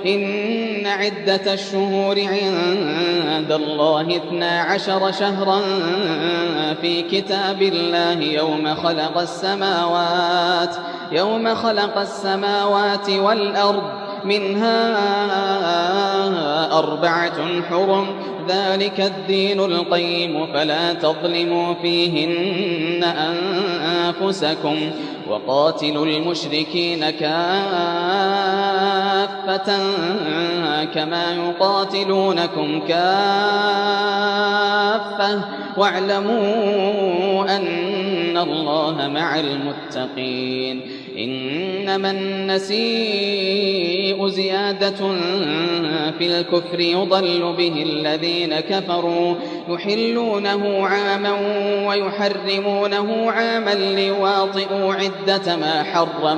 إن عدة الشهور عند الله 12 شهرا في كتاب الله يوم خلق السماوات والأرض منها 4 حرم ذلك الدين القيم فلا تظلموا فيهن أنفسكم وقاتلوا المشركين كافة كما يقاتلونكم كافة واعلموا أن الله مع المتقين إنما النسيء زيادة في الكفر يضل به الذين كفروا يحلونه عاما ويحرمونه عاما ليواطئوا عدة ما حرم